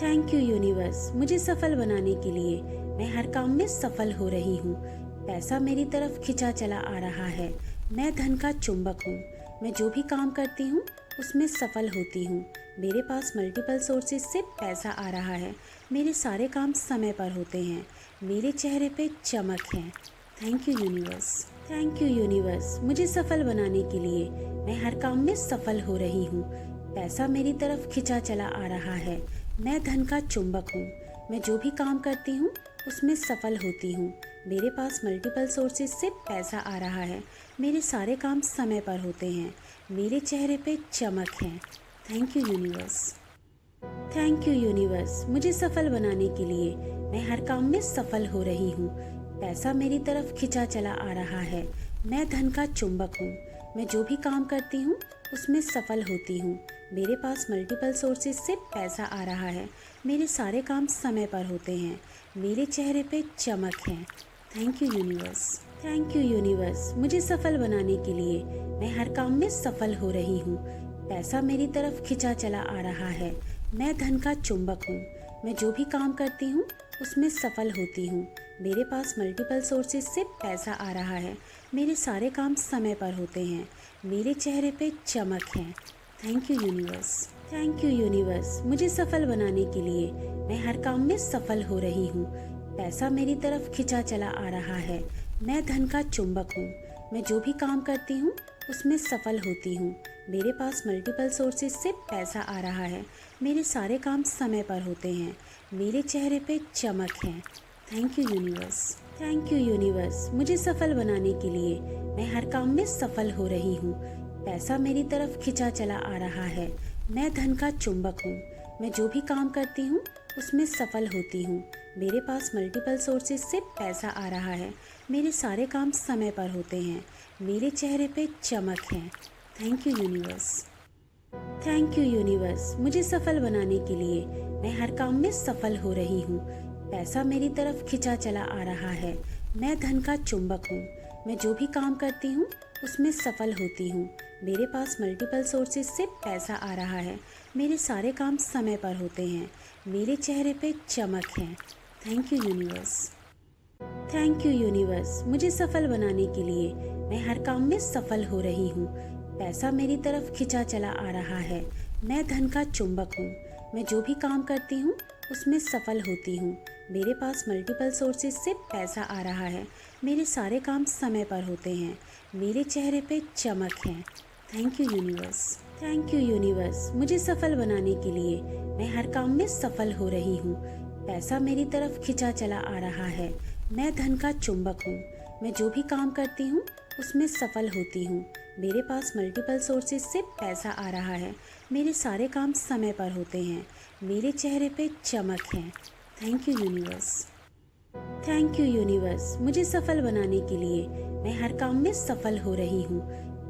Thank you universe, मुझे सफल बनाने के लिए। मैं हर काम में सफल हो रही हूँ। पैसा मेरी तरफ खिंचा चला आ रहा है। मैं धन का चुंबक हूँ। मैं जो भी काम करती हूँ उसमें सफल होती हूँ। मेरे पास मल्टीपल सोर्सेज से पैसा आ रहा है। मेरे सारे काम समय पर होते हैं। मेरे चेहरे पे चमक है। Thank you universe. Thank you universe, मुझे सफल बनाने के लिए। मैं हर काम में सफल हो रही हूँ। पैसा मेरी तरफ खिंचा चला आ रहा है। मैं धन का चुंबक हूँ। मैं जो भी काम करती हूँ उसमें सफल होती हूँ। मेरे पास मल्टीपल सोर्सेज से पैसा आ रहा है। मेरे सारे काम समय पर होते हैं। मेरे चेहरे पे चमक है। Thank you universe. Thank you universe, मुझे सफल बनाने के लिए। मैं हर काम में सफल हो रही हूँ। पैसा मेरी तरफ खिंचा चला आ रहा है। मैं धन का चुंबक हूँ। मैं जो भी काम करती हूँ उसमें सफल होती हूँ। मेरे पास मल्टीपल सोर्सेज से पैसा आ रहा है। मेरे सारे काम समय पर होते हैं। मेरे चेहरे पे चमक है। Thank you universe. Thank you universe, मुझे सफल बनाने के लिए। मैं हर काम में सफल हो रही हूँ। पैसा मेरी तरफ खिंचा चला आ रहा है। मैं धन का चुंबक हूँ। मैं जो भी काम करती हूँ उसमें सफल होती हूँ। मेरे पास मल्टीपल सोर्सेज से पैसा आ रहा है। मेरे सारे काम समय पर होते हैं। मेरे चेहरे पे चमक है। Thank you universe. Thank you universe, मुझे सफल बनाने के लिए। मैं हर काम में सफल हो रही हूँ। पैसा मेरी तरफ खिंचा चला आ रहा है। मैं धन का चुंबक हूँ। मैं जो भी काम करती हूँ उसमें सफल होती हूँ। मेरे पास मल्टीपल सोर्सेज से पैसा आ रहा है। मेरे सारे काम समय पर होते हैं। मेरे चेहरे पे चमक है। Thank you universe. Thank you universe, मुझे सफल बनाने के लिए। मैं हर काम में सफल हो रही हूँ। पैसा मेरी तरफ खिंचा चला आ रहा है। मैं धन का चुंबक हूँ। मैं जो भी काम करती हूँ उसमें सफल होती हूँ। मेरे पास मल्टीपल सोर्सेज से पैसा आ रहा है। मेरे सारे काम समय पर होते हैं। मेरे चेहरे पे चमक है। Thank you universe. Thank you universe, मुझे सफल बनाने के लिए। मैं हर काम में सफल हो रही हूँ। पैसा मेरी तरफ खिंचा चला आ रहा है। मैं धन का चुंबक हूँ। मैं जो भी काम करती हूँ उसमें सफल होती हूँ। मेरे पास मल्टीपल सोर्सेज से पैसा आ रहा है। मेरे सारे काम समय पर होते हैं। मेरे चेहरे पे चमक है। Thank you universe. Thank you universe, मुझे सफल बनाने के लिए। मैं हर काम में सफल हो रही हूँ। पैसा मेरी तरफ खिंचा चला आ रहा है। मैं धन का चुंबक हूँ। मैं जो भी काम करती हूँ उसमें सफल होती हूँ। मेरे पास मल्टीपल सोर्सेज से पैसा आ रहा है। मेरे सारे काम समय पर होते हैं। मेरे चेहरे पे चमक है। Thank you universe. Thank you universe, मुझे सफल बनाने के लिए। मैं हर काम में सफल हो रही हूँ। पैसा मेरी तरफ खिंचा चला आ रहा है। मैं धन का चुंबक हूँ। मैं जो भी काम करती हूँ उसमें सफल होती हूँ। मेरे पास मल्टीपल सोर्सेज से पैसा आ रहा है। मेरे सारे काम समय पर होते हैं। मेरे चेहरे पे चमक है। Thank you universe. Thank you universe, मुझे सफल बनाने के लिए। मैं हर काम में सफल हो रही हूँ।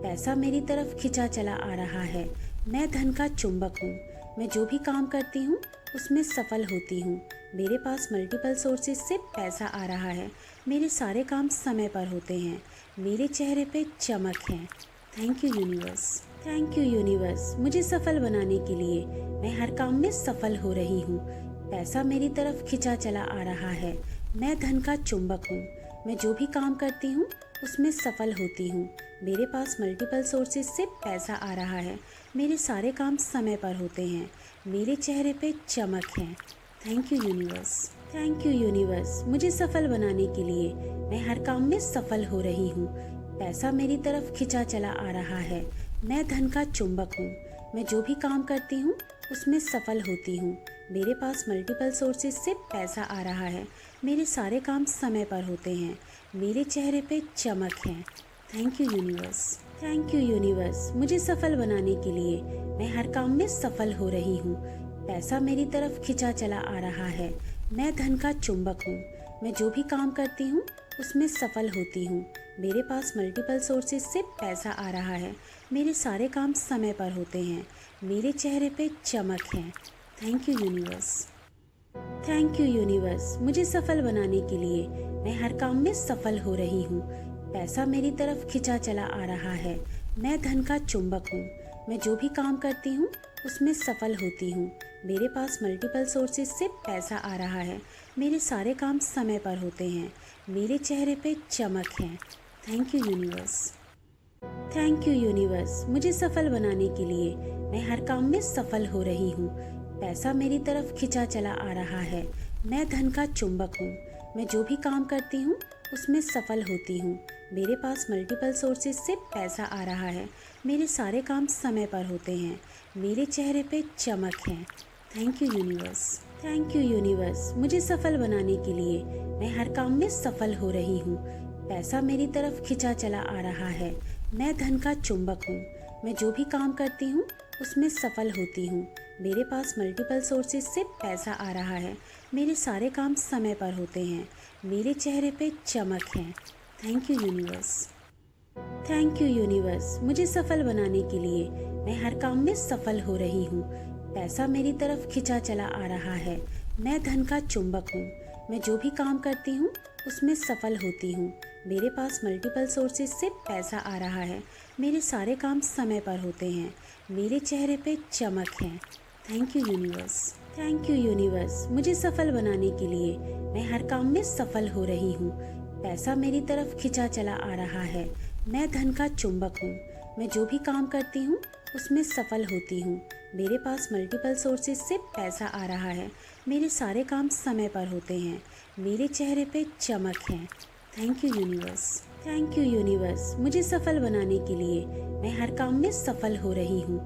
पैसा मेरी तरफ खिंचा चला आ रहा है। मैं धन का चुंबक हूँ। मैं जो भी काम करती हूँ उसमें सफल होती हूँ। मेरे पास मल्टीपल सोर्सेज से पैसा आ रहा है। मेरे सारे काम समय पर होते हैं। मेरे चेहरे पे चमक है। Thank you universe. Thank you universe, मुझे सफल बनाने के लिए। मैं हर काम में सफल हो रही हूँ। पैसा मेरी तरफ खिंचा चला आ रहा है। मैं धन का चुंबक हूँ। मैं जो भी काम करती हूँ उसमें सफल होती हूँ। मेरे पास मल्टीपल सोर्सेज से पैसा आ रहा है। मेरे सारे काम समय पर होते हैं। मेरे चेहरे पे चमक है। Thank you universe. Thank you universe, मुझे सफल बनाने के लिए। मैं हर काम में सफल हो रही हूँ। पैसा मेरी तरफ खिंचा चला आ रहा है। मैं धन का चुंबक हूँ। मैं जो भी काम करती हूँ उसमें सफल होती हूँ। मेरे पास मल्टीपल सोर्सेज से पैसा आ रहा है। मेरे सारे काम समय पर होते हैं। मेरे चेहरे पे चमक है। Thank you universe. Thank you universe, मुझे सफल बनाने के लिए। मैं हर काम में सफल हो रही हूँ। पैसा मेरी तरफ खिंचा चला आ रहा है। मैं धन का चुंबक हूँ। मैं जो भी काम करती हूँ उसमें सफल होती हूँ। मेरे पास मल्टीपल सोर्सेज से पैसा आ रहा है। मेरे सारे काम समय पर होते हैं। मेरे चेहरे पे चमक है। Thank you universe. Thank you universe, मुझे सफल बनाने के लिए। मैं हर काम में सफल हो रही हूँ। पैसा मेरी तरफ खिंचा चला आ रहा है। मैं धन का चुंबक हूँ। मैं जो भी काम करती हूँ उसमें सफल होती हूँ। मेरे पास मल्टीपल सोर्सेज से पैसा आ रहा है। मेरे सारे काम समय पर होते हैं। मेरे चेहरे पे चमक है। Thank you universe. Thank you universe, मुझे सफल बनाने के लिए। मैं हर काम में सफल हो रही हूँ। पैसा मेरी तरफ खिंचा चला आ रहा है। मैं धन का चुंबक हूँ। मैं जो भी काम करती हूँ उसमें सफल होती हूँ। मेरे पास मल्टीपल सोर्सेज से पैसा आ रहा है। मेरे सारे काम समय पर होते हैं। मेरे चेहरे पे चमक है। Thank you universe. Thank you universe, मुझे सफल बनाने के लिए। मैं हर काम में सफल हो रही हूँ। पैसा मेरी तरफ खिंचा चला आ रहा है। मैं धन का चुंबक हूँ। मैं जो भी काम करती हूँ उसमें सफल होती हूँ। मेरे पास मल्टीपल सोर्सेज से पैसा आ रहा है। मेरे सारे काम समय पर होते हैं। मेरे चेहरे पे चमक है। Thank you universe. Thank you universe, मुझे सफल बनाने के लिए। मैं हर काम में सफल हो रही हूँ। पैसा मेरी तरफ खिंचा चला आ रहा है। मैं धन का चुंबक हूँ। मैं जो भी काम करती हूँ उसमें सफल होती हूँ। मेरे पास मल्टीपल सोर्सेज से पैसा आ रहा है। मेरे सारे काम समय पर होते हैं। मेरे चेहरे पे चमक है। Thank you universe. Thank you universe, मुझे सफल बनाने के लिए। मैं हर काम में सफल हो रही हूँ। पैसा मेरी तरफ खिंचा चला आ रहा है। मैं धन का चुंबक हूँ। मैं जो भी काम करती हूँ उसमें सफल होती हूँ। मेरे पास मल्टीपल सोर्सेज से पैसा आ रहा है। मेरे सारे काम समय पर होते हैं। मेरे चेहरे पे चमक है। Thank you universe. Thank you universe, मुझे सफल बनाने के लिए। मैं हर काम में सफल हो रही हूँ।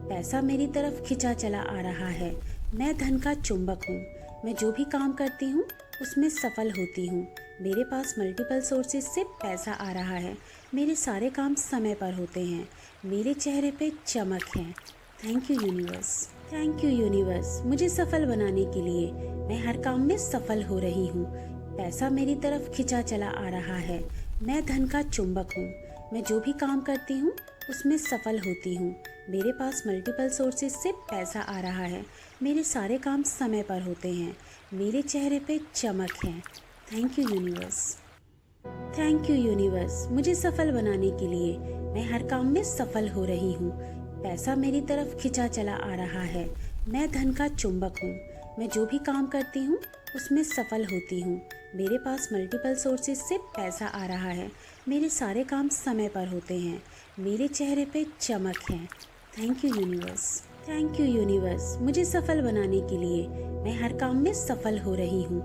पैसा मेरी तरफ खिंचा चला आ रहा है। मैं धन का चुंबक हूँ। मैं जो भी काम करती हूँ उसमें सफल होती हूँ। मेरे पास मल्टीपल सोर्सेज से पैसा आ रहा है। मेरे सारे काम समय पर होते हैं। मेरे चेहरे पे चमक है। Thank you universe. Thank you universe, मुझे सफल बनाने के लिए। मैं हर काम में सफल हो रही हूँ। पैसा मेरी तरफ खिंचा चला आ रहा है। मैं धन का चुंबक हूँ। मैं जो भी काम करती हूँ उसमें सफल होती हूँ। मेरे पास मल्टीपल सोर्सेज से पैसा आ रहा है। मेरे सारे काम समय पर होते हैं। मेरे चेहरे पे चमक है। Thank you universe. Thank you universe, मुझे सफल बनाने के लिए। मैं हर काम में सफल हो रही हूँ। पैसा मेरी तरफ खिंचा चला आ रहा है। मैं धन का चुंबक हूँ। मैं जो भी काम करती हूँ उसमें सफल होती हूँ। मेरे पास मल्टीपल सोर्सेज से पैसा आ रहा है। मेरे सारे काम समय पर होते हैं। मेरे चेहरे पे चमक है। Thank you universe. Thank you universe, मुझे सफल बनाने के लिए। मैं हर काम में सफल हो रही हूँ।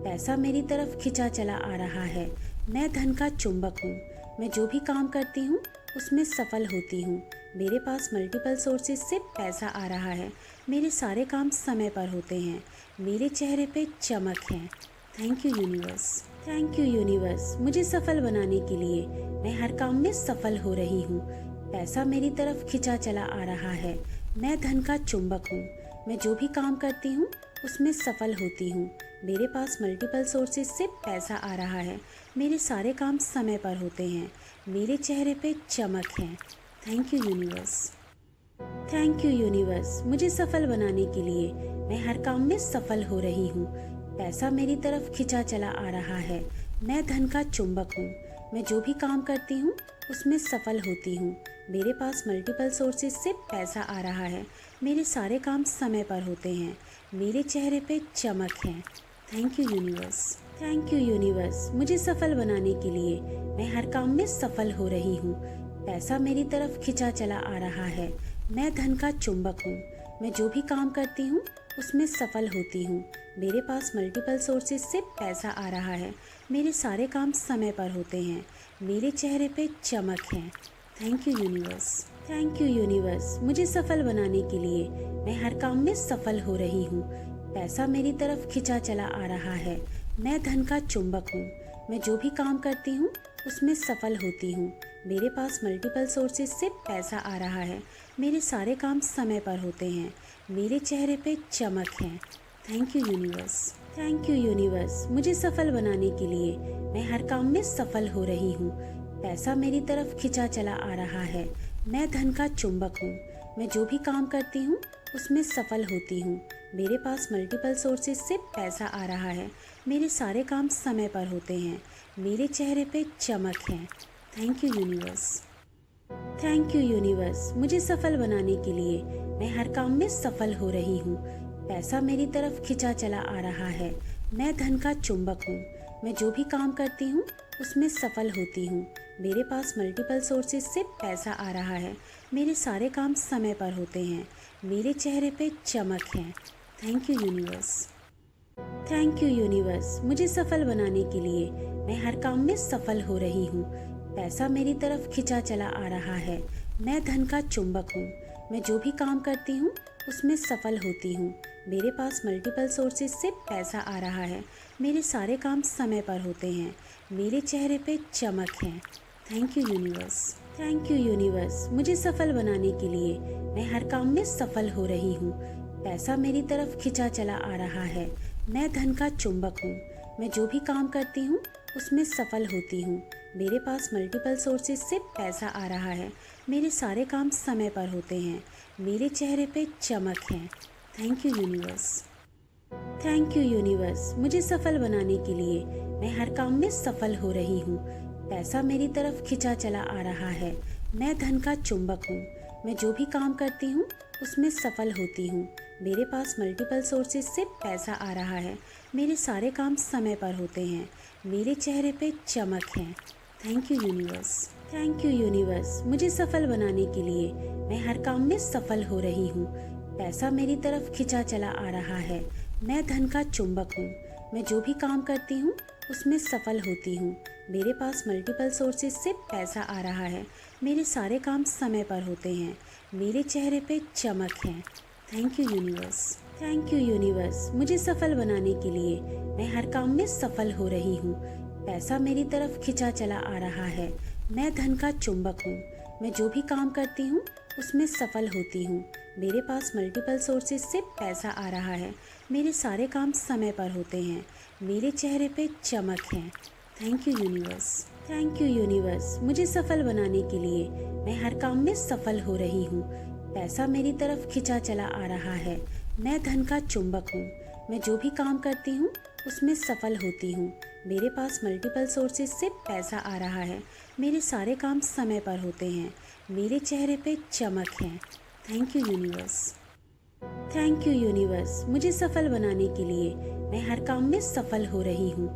पैसा मेरी तरफ खिंचा चला आ रहा है। मैं धन का चुंबक हूँ। मैं जो भी काम करती हूँ उसमें सफल होती हूँ। मेरे पास मल्टीपल सोर्सेज से पैसा आ रहा है। मेरे सारे काम समय पर होते हैं। मेरे चेहरे पे चमक है। Thank you universe. Thank you universe, मुझे सफल बनाने के लिए। मैं हर काम में सफल हो रही हूँ। पैसा मेरी तरफ खिंचा चला आ रहा है। मैं धन का चुंबक हूँ। मैं जो भी काम करती हूँ उसमें सफल होती हूँ। मेरे पास मल्टीपल सोर्सेज से पैसा आ रहा है। मेरे सारे काम समय पर होते हैं। मेरे चेहरे पे चमक है। Thank you universe. Thank you universe, मुझे सफल बनाने के लिए। मैं हर काम में सफल हो रही हूँ। पैसा मेरी तरफ खिंचा चला आ रहा है। मैं धन का चुंबक हूँ। मैं जो भी काम करती हूँ उसमें सफल होती हूँ। मेरे पास मल्टीपल सोर्सेज से पैसा आ रहा है। मेरे सारे काम समय पर होते हैं। मेरे चेहरे पे चमक है। Thank you universe. Thank you universe, मुझे सफल बनाने के लिए। मैं हर काम में सफल हो रही हूँ। पैसा मेरी तरफ खिंचा चला आ रहा है। मैं धन का चुंबक हूँ। मैं जो भी काम करती हूँ उसमें सफल होती हूँ। मेरे पास मल्टीपल सोर्सेज से पैसा आ रहा है। मेरे सारे काम समय पर होते हैं। मेरे चेहरे पे चमक है। Thank you universe. Thank you universe, मुझे सफल बनाने के लिए। मैं हर काम में सफल हो रही हूँ। पैसा मेरी तरफ खिंचा चला आ रहा है। मैं धन का चुंबक हूँ। मैं जो भी काम करती हूँ उसमें सफल होती हूँ। मेरे पास मल्टीपल सोर्सेज से पैसा आ रहा है। मेरे सारे काम समय पर होते हैं। मेरे चेहरे पे चमक है। Thank you universe. Thank you universe, मुझे सफल बनाने के लिए। मैं हर काम में सफल हो रही हूँ। पैसा मेरी तरफ खिंचा चला आ रहा है। मैं धन का चुंबक हूँ। मैं जो भी काम करती हूँ उसमें सफल होती हूँ। मेरे पास मल्टीपल सोर्सेज से पैसा आ रहा है। मेरे सारे काम समय पर होते हैं। मेरे चेहरे पे चमक है। Thank you universe. Thank you universe, मुझे सफल बनाने के लिए। मैं हर काम में सफल हो रही हूँ। पैसा मेरी तरफ खिंचा चला आ रहा है। मैं धन का चुंबक हूँ। मैं जो भी काम करती हूँ उसमें सफल होती हूँ। मेरे पास मल्टीपल सोर्सेज से पैसा आ रहा है। मेरे सारे काम समय पर होते हैं। मेरे चेहरे पे चमक है। Thank you universe. Thank you universe, मुझे सफल बनाने के लिए। मैं हर काम में सफल हो रही हूँ। पैसा मेरी तरफ खिंचा चला आ रहा है। मैं धन का चुंबक हूँ। मैं जो भी काम करती हूँ उसमें सफल होती हूँ। मेरे पास मल्टीपल सोर्सेज से पैसा आ रहा है। मेरे सारे काम समय पर होते हैं। मेरे चेहरे पे चमक है। Thank you universe. Thank you universe, मुझे सफल बनाने के लिए। मैं हर काम में सफल हो रही हूँ। पैसा मेरी तरफ खिंचा चला आ रहा है। मैं धन का चुंबक हूँ। मैं जो भी काम करती हूँ उसमें सफल होती हूँ। मेरे पास मल्टीपल सोर्सेज से पैसा आ रहा है। मेरे सारे काम समय पर होते हैं। मेरे चेहरे पे चमक है। Thank you universe. Thank you universe, मुझे सफल बनाने के लिए। मैं हर काम में सफल हो रही हूँ। पैसा मेरी तरफ खिंचा चला आ रहा है। मैं धन का चुंबक हूँ। मैं जो भी काम करती हूँ उसमें सफल होती हूँ। मेरे पास मल्टीपल सोर्सेज से पैसा आ रहा है। मेरे सारे काम समय पर होते हैं। मेरे चेहरे पे चमक है। Thank you universe. Thank you universe, मुझे सफल बनाने के लिए। मैं हर काम में सफल हो रही हूँ। पैसा मेरी तरफ खिंचा चला आ रहा है। मैं धन का चुंबक हूँ। मैं जो भी काम करती हूँ उसमें सफल होती हूँ। मेरे पास मल्टीपल सोर्सेज से पैसा आ रहा है। मेरे सारे काम समय पर होते हैं। मेरे चेहरे पे चमक है। Thank you universe. Thank you universe, मुझे सफल बनाने के लिए। मैं हर काम में सफल हो रही हूँ। पैसा मेरी तरफ खिंचा चला आ रहा है। मैं धन का चुंबक हूँ। मैं जो भी काम करती हूँ उसमें सफल होती हूँ। मेरे पास मल्टीपल सोर्सेज से पैसा आ रहा है। मेरे सारे काम समय पर होते हैं। मेरे चेहरे पे चमक है। Thank you universe. Thank you universe, मुझे सफल बनाने के लिए। मैं हर काम में सफल हो रही हूँ। पैसा मेरी तरफ खिंचा चला आ रहा है। मैं धन का चुंबक हूँ। मैं जो भी काम करती हूँ उसमें सफल होती हूँ। मेरे पास मल्टीपल सोर्सेज से पैसा आ रहा है। मेरे सारे काम समय पर होते हैं। मेरे चेहरे पे चमक है। Thank you universe. Thank you universe, मुझे सफल बनाने के लिए। मैं हर काम में सफल हो रही हूँ।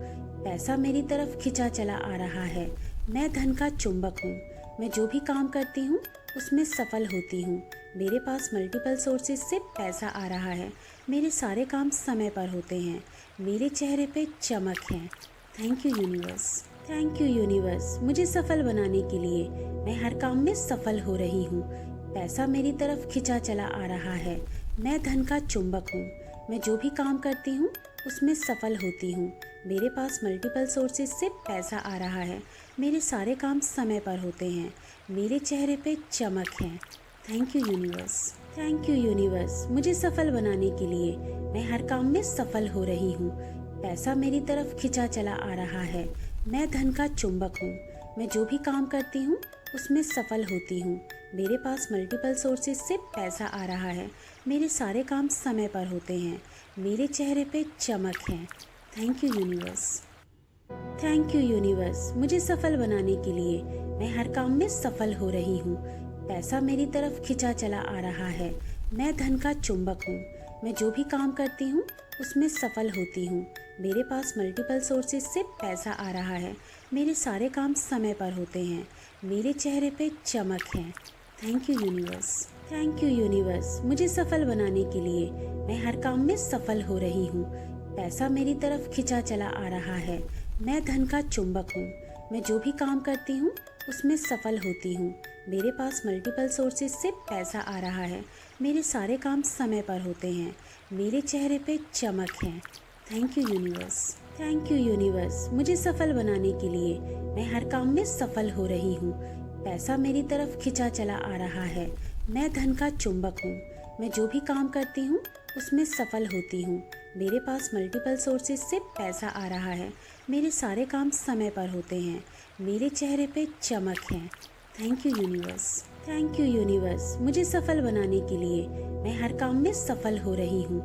पैसा मेरी तरफ खिंचा चला आ रहा है। मैं धन का चुंबक हूँ। मैं जो भी काम करती हूँ उसमें सफल होती हूँ। मेरे पास मल्टीपल सोर्सेज से पैसा आ रहा है। मेरे सारे काम समय पर होते हैं। मेरे चेहरे पे चमक है। Thank you universe. Thank you universe, मुझे सफल बनाने के लिए। मैं हर काम में सफल हो रही हूँ। पैसा मेरी तरफ खिंचा चला आ रहा है। मैं धन का चुंबक हूँ। मैं जो भी काम करती हूँ उसमें सफल होती हूँ। मेरे पास मल्टीपल सोर्सेज से पैसा आ रहा है। मेरे सारे काम समय पर होते हैं। मेरे चेहरे पे चमक है। Thank you universe. Thank you universe, मुझे सफल बनाने के लिए। मैं हर काम में सफल हो रही हूँ। पैसा मेरी तरफ खिंचा चला आ रहा है। मैं धन का चुंबक हूँ। मैं जो भी काम करती हूँ उसमें सफल होती हूँ। मेरे पास मल्टीपल सोर्सेज से पैसा आ रहा है। मेरे सारे काम समय पर होते हैं। मेरे चेहरे पे चमक है। Thank you universe. Thank you universe, मुझे सफल बनाने के लिए। मैं हर काम में सफल हो रही हूँ। पैसा मेरी तरफ खिंचा चला आ रहा है। मैं धन का चुंबक हूँ। मैं जो भी काम करती हूँ उसमें सफल होती हूँ। मेरे पास मल्टीपल सोर्सेज से पैसा आ रहा है। मेरे सारे काम समय पर होते हैं। मेरे चेहरे पे चमक है। Thank you universe. Thank you universe, मुझे सफल बनाने के लिए। मैं हर काम में सफल हो रही हूँ। पैसा मेरी तरफ खिंचा चला आ रहा है। मैं धन का चुंबक हूँ। मैं जो भी काम करती हूँ उसमें सफल होती हूँ। मेरे पास मल्टीपल सोर्सेज से पैसा आ रहा है। मेरे सारे काम समय पर होते हैं। मेरे चेहरे पे चमक है। Thank you universe. Thank you universe, मुझे सफल बनाने के लिए। मैं हर काम में सफल हो रही हूँ। पैसा मेरी तरफ खिंचा चला आ रहा है। मैं धन का चुंबक हूँ। मैं जो भी काम करती हूँ उसमें सफल होती हूँ। मेरे पास मल्टीपल सोर्सेज से पैसा आ रहा है। मेरे सारे काम समय पर होते हैं। मेरे चेहरे पे चमक है। Thank you universe. Thank you universe, मुझे सफल बनाने के लिए। मैं हर काम में सफल हो रही हूँ।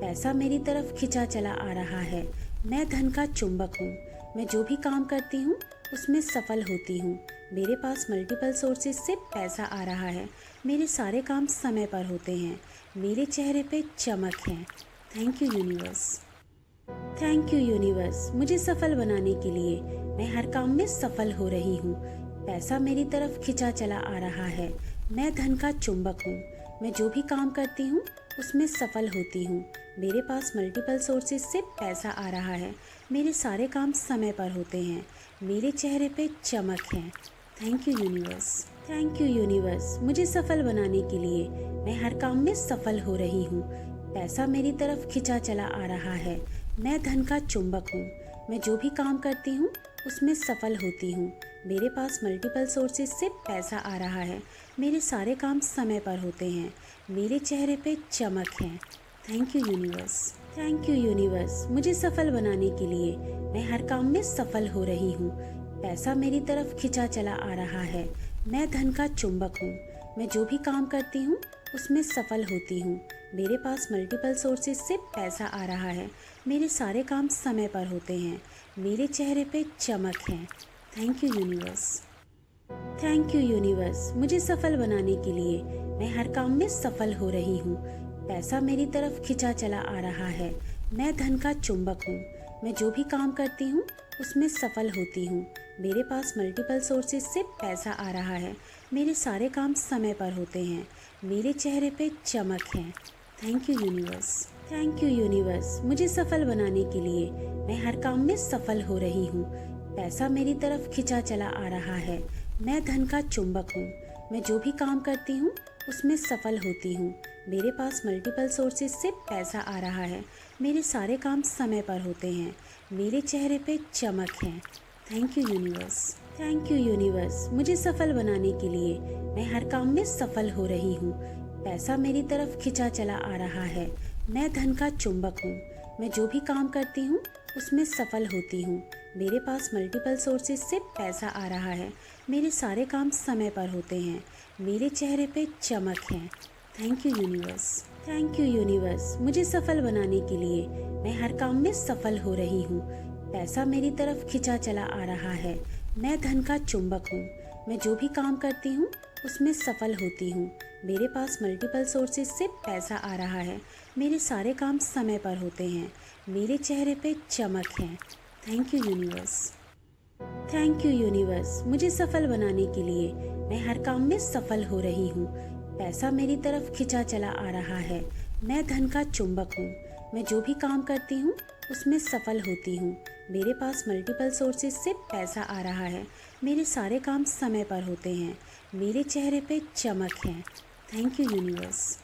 पैसा मेरी तरफ खिंचा चला आ रहा है। मैं धन का चुंबक हूँ। मैं जो भी काम करती हूँ उसमें सफल होती हूँ। मेरे पास मल्टीपल सोर्सेज से पैसा आ रहा है। मेरे सारे काम समय पर होते हैं। मेरे चेहरे पे चमक है। Thank you universe. Thank you universe, मुझे सफल बनाने के लिए। मैं हर काम में सफल हो रही हूँ। पैसा मेरी तरफ खिंचा चला आ रहा है। मैं धन का चुंबक हूँ। मैं जो भी काम करती हूँ उसमें सफल होती हूँ। मेरे पास मल्टीपल सोर्सेज से पैसा आ रहा है। मेरे सारे काम समय पर होते हैं। मेरे चेहरे पे चमक है। Thank you universe. Thank you universe, मुझे सफल बनाने के लिए। मैं हर काम में सफल हो रही हूँ। पैसा मेरी तरफ खिंचा चला आ रहा है। मैं धन का चुंबक हूँ। मैं जो भी काम करती हूँ उसमें सफल होती हूँ। मेरे पास मल्टीपल सोर्सेज से पैसा आ रहा है। मेरे सारे काम समय पर होते हैं। मेरे चेहरे पे चमक है। Thank you universe. Thank you universe, मुझे सफल बनाने के लिए। मैं हर काम में सफल हो रही हूँ। पैसा मेरी तरफ खिंचा चला आ रहा है। मैं धन का चुंबक हूँ। मैं जो भी काम करती हूँ उसमें सफल होती हूँ। मेरे पास मल्टीपल सोर्सेज से पैसा आ रहा है। मेरे सारे काम समय पर होते हैं। मेरे चेहरे पे चमक है। Thank you universe. Thank you universe, मुझे सफल बनाने के लिए। मैं हर काम में सफल हो रही हूँ। पैसा मेरी तरफ खिंचा चला आ रहा है। मैं धन का चुंबक हूँ। मैं जो भी काम करती हूँ उसमें सफल होती हूँ। मेरे पास मल्टीपल सोर्सेज से पैसा आ रहा है। मेरे सारे काम समय पर होते हैं। मेरे चेहरे पे चमक है। Thank you universe. Thank you universe, मुझे सफल बनाने के लिए। मैं हर काम में सफल हो रही हूँ। पैसा मेरी तरफ खिंचा चला आ रहा है। मैं धन का चुंबक हूँ। मैं जो भी काम करती हूँ उसमें सफल होती हूँ। मेरे पास मल्टीपल सोर्सेज से पैसा आ रहा है। मेरे सारे काम समय पर होते हैं। मेरे चेहरे पे चमक है। Thank you universe. Thank you universe, मुझे सफल बनाने के लिए। मैं हर काम में सफल हो रही हूँ। पैसा मेरी तरफ खिंचा चला आ रहा है। मैं धन का चुंबक हूँ। मैं जो भी काम करती हूँ उसमें सफल होती हूँ। मेरे पास मल्टीपल सोर्सेज से पैसा आ रहा है। मेरे सारे काम समय पर होते हैं। मेरे चेहरे पे चमक है। Thank you universe. Thank you universe, मुझे सफल बनाने के लिए। मैं हर काम में सफल हो रही हूँ। पैसा मेरी तरफ खिंचा चला आ रहा है। मैं धन का चुंबक हूँ। मैं जो भी काम करती हूँ उसमें सफल होती हूँ। मेरे पास मल्टीपल सोर्सेज से पैसा आ रहा है। मेरे सारे काम समय पर होते हैं। मेरे चेहरे पे चमक है। Thank you universe. Thank you universe, मुझे सफल बनाने के लिए। मैं हर काम में सफल हो रही हूँ। पैसा मेरी तरफ खिंचा चला आ रहा है। मैं धन का चुंबक हूँ। मैं जो भी काम करती हूँ उसमें सफल होती हूँ। मेरे पास मल्टीपल सोर्सेज से पैसा आ रहा है। मेरे सारे काम समय पर होते हैं। मेरे चेहरे पे चमक है। Thank you universe.